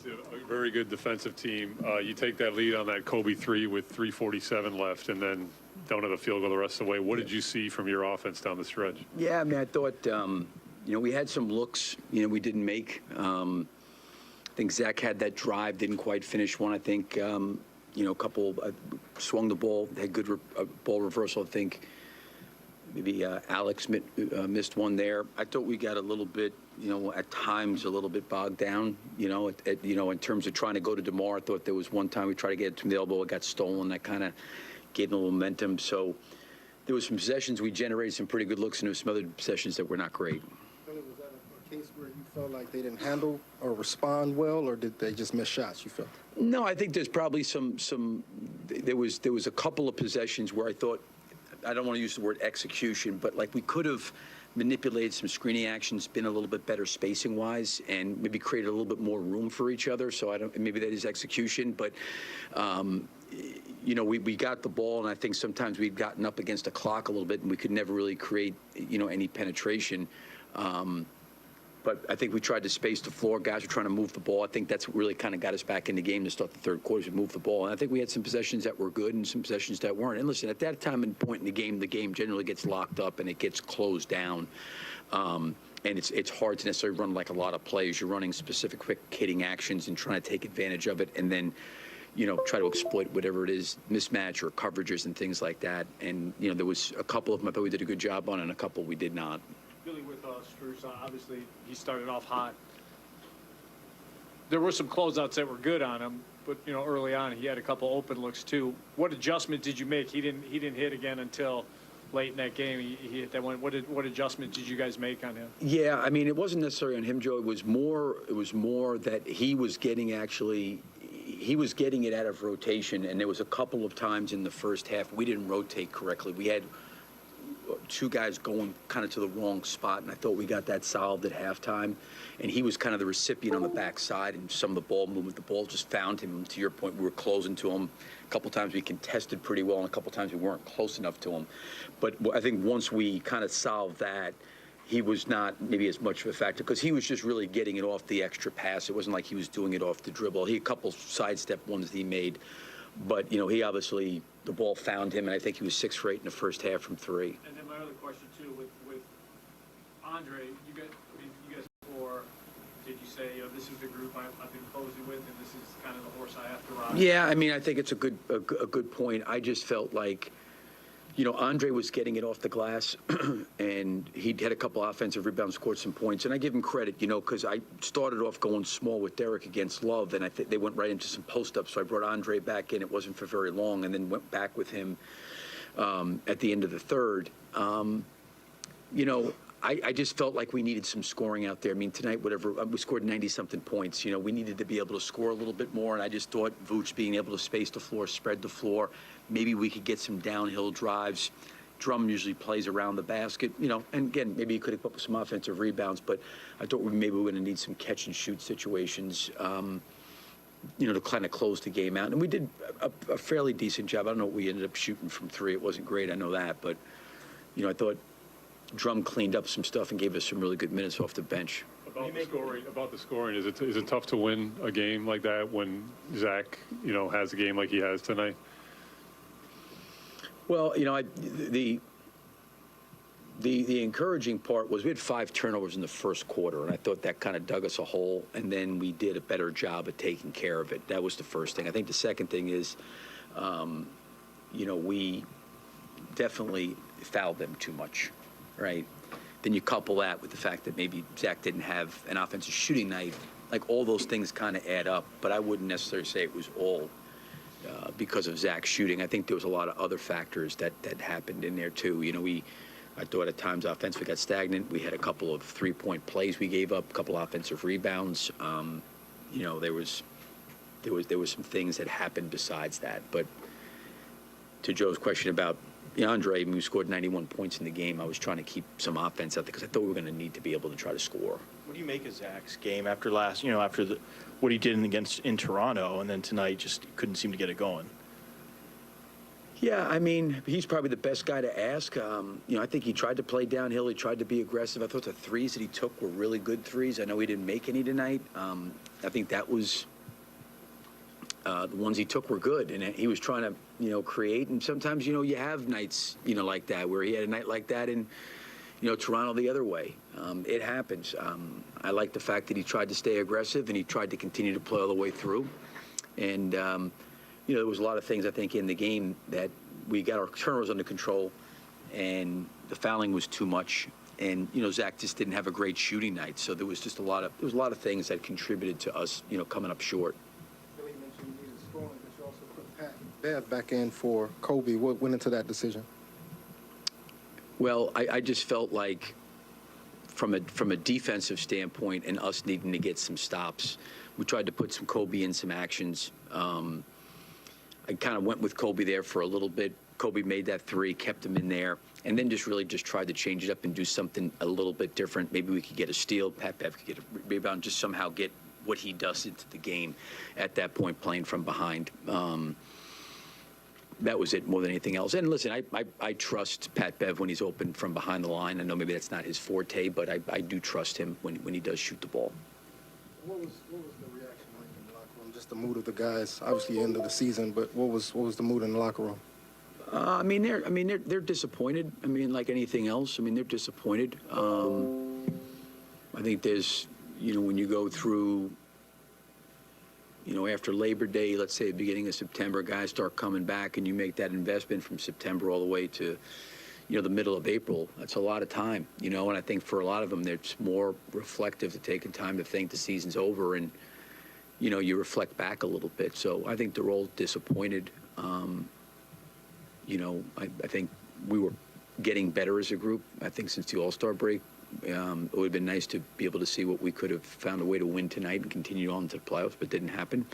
obviously a very good defensive team. You take that lead on that Kobe 3 with 3:47 left, and then don't have a field goal the rest of the way. What did you see from your offense down the stretch? Yeah, I mean, I thought, we had some looks, we didn't make. I think Zach had that drive, didn't quite finish one. I think, a couple swung the ball, had good ball reversal. I think maybe Alex missed one there. I thought we got a little bit, at times a little bit bogged down, in terms of trying to go to DeMar. I thought there was one time we tried to get it to the elbow, it got stolen. That kind of gave them a little momentum. So there was some possessions we generated some pretty good looks, and there was some other possessions that were not great. Was that a case where you felt like they didn't handle or respond well, or did they just miss shots, you felt? No, I think there's probably there was a couple of possessions where I thought, I don't want to use the word execution, but like we could have manipulated some screening actions, been a little bit better spacing wise, and maybe created a little bit more room for each other. So maybe that is execution, but we got the ball, and I think sometimes we'd gotten up against the clock a little bit, and we could never really create any penetration. But I think we tried to space the floor. Guys were trying to move the ball. I think that's what really kind of got us back in the game to start the third quarter, to move the ball. And I think we had some possessions that were good and some possessions that weren't. And listen, at that time and point in the game generally gets locked up and it gets closed down. And it's hard to necessarily run like a lot of plays. You're running specific quick hitting actions and trying to take advantage of it, and then try to exploit whatever it is, mismatch or coverages and things like that. And there was a couple of them I thought we did a good job on, and a couple we did not. Billy, with Strus, obviously he started off hot. There were some closeouts that were good on him, but early on he had a couple open looks too. What adjustment did you make? He didn't hit again until late in that game. He hit that one. What adjustment did you guys make on him? Yeah, I mean, it wasn't necessarily on him, Joe. It was more that he was getting it out of rotation, and there was a couple of times in the first half we didn't rotate correctly. We had two guys going kind of to the wrong spot, and I thought we got that solved at halftime. And he was kind of the recipient on the backside, and some of the ball movement. The ball just found him. To your point, we were closing to him. A couple times we contested pretty well, and a couple times we weren't close enough to him. But I think once we kind of solved that, he was not maybe as much of a factor because he was just really getting it off the extra pass. It wasn't like he was doing it off the dribble. He had a couple sidestep ones that he made. But, he obviously, the ball found him, and I think he was 6 for 8 in the first half from 3. And then my other question, too, with Andre, you guys before, did you say, this is the group I've been closing with, and this is kind of the horse I have to ride? Yeah, I mean, I think it's a good point. I just felt like, Andre was getting it off the glass, and he had a couple offensive rebounds, scored some points. And I give him credit, because I started off going small with Derek against Love, and I think they went right into some post-ups. So I brought Andre back in. It wasn't for very long, and then went back with him at the end of the third. I just felt like we needed some scoring out there. I mean, tonight, we scored 90-something points. We needed to be able to score a little bit more, and I just thought Vooch being able to space the floor, spread the floor, maybe we could get some downhill drives. Drum usually plays around the basket, and again, maybe he could have put up some offensive rebounds, but I thought maybe we were going to need some catch-and-shoot situations, to kind of close the game out. And we did a fairly decent job. I don't know what we ended up shooting from 3. It wasn't great, I know that, but, I thought Drum cleaned up some stuff and gave us some really good minutes off the bench. About the scoring, is it tough to win a game like that when Zach, has a game like he has tonight? Well, the encouraging part was we had 5 turnovers in the first quarter, and I thought that kind of dug us a hole, and then we did a better job of taking care of it. That was the first thing. I think the second thing is, we definitely fouled them too much, right? Then you couple that with the fact that maybe Zach didn't have an offensive shooting night. Like, all those things kind of add up, but I wouldn't necessarily say it was all because of Zach's shooting. I think there was a lot of other factors that happened in there too. I thought at times offensively got stagnant. We had a couple of 3-point plays we gave up, a couple offensive rebounds. There was some things that happened besides that. But to Joe's question about Andre, who scored 91 points in the game, I was trying to keep some offense out there because I thought we were going to need to be able to try to score. What do you make of Zach's game after what he did in Toronto, and then tonight just couldn't seem to get it going? Yeah, I mean, he's probably the best guy to ask. I think he tried to play downhill. He tried to be aggressive. I thought the threes that he took were really good threes. I know he didn't make any tonight. I think that was the ones he took were good, and he was trying to, create. And sometimes, you have nights, like that, where he had a night like that in, Toronto the other way. It happens. I like the fact that he tried to stay aggressive and he tried to continue to play all the way through. And there was a lot of things, I think, in the game that we got our turnovers under control, and the fouling was too much. And, Zach just didn't have a great shooting night. So there was just a lot of things that contributed to us, coming up short. Billy mentioned you needed scoring, but you also put Pat Bev back in for Kobe. What went into that decision? Well, I just felt like from a defensive standpoint and us needing to get some stops, we tried to put some Kobe in some actions. I kind of went with Kobe there for a little bit. Kobe made that three, kept him in there, and then just tried to change it up and do something a little bit different. Maybe we could get a steal. Pat Bev could get a rebound, just somehow get what he does into the game at that point, playing from behind. That was it more than anything else. And listen, I trust Pat Bev when he's open from behind the line. I know maybe that's not his forte, but I do trust him when he does shoot the ball. What was the reaction like in the locker room? Just the mood of the guys. Obviously, end of the season, but what was the mood in the locker room? They're disappointed. Like anything else. They're disappointed. I think there's, when you go through, after Labor Day, let's say the beginning of September, guys start coming back, and you make that investment from September all the way to, the middle of April. That's a lot of time, and I think for a lot of them, it's more reflective to taking time to think the season's over, and, you reflect back a little bit. So I think they're all disappointed. I think we were getting better as a group. I think since the All-Star break, it would have been nice to be able to see what we could have found a way to win tonight and continue on to the playoffs, but didn't happen.